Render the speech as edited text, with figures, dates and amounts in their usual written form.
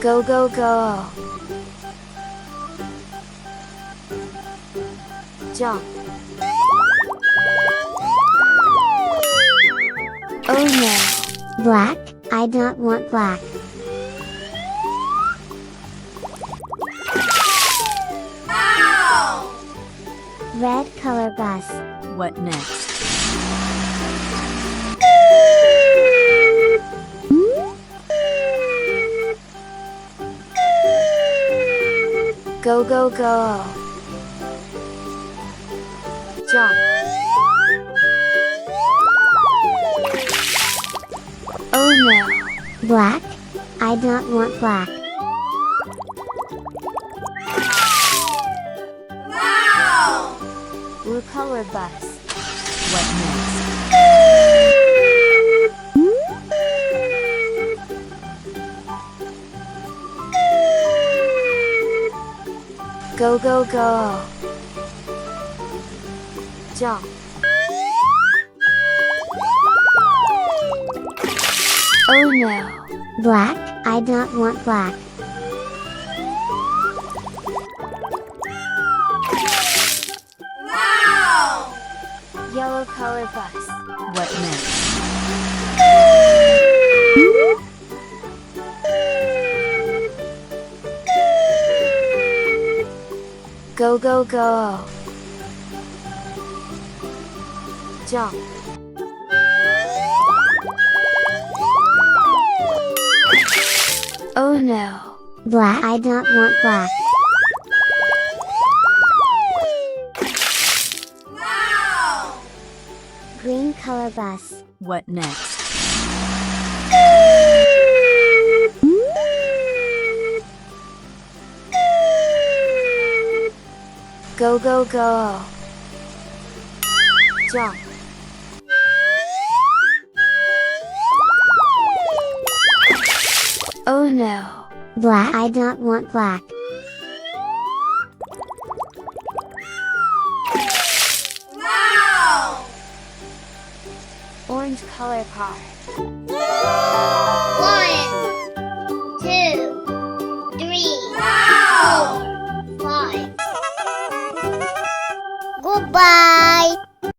Go, go, go. Jump. Oh no. Black, I don't want black. Ow! Red color bus. What next? Go, go, go. Jump. Oh no. Black, I don't want black. Wow! Blue color bus. What next? Go, go, go. Jump. Oh no. Black, I don't want black. Wow! Yellow color bus. What next? Go, go, go. Jump. Oh no. Black, I don't want black. Wow! Green color bus. What next? Go, go, go. Jump. Oh no. Black, I don't want black. Wow! Orange color car. Wow!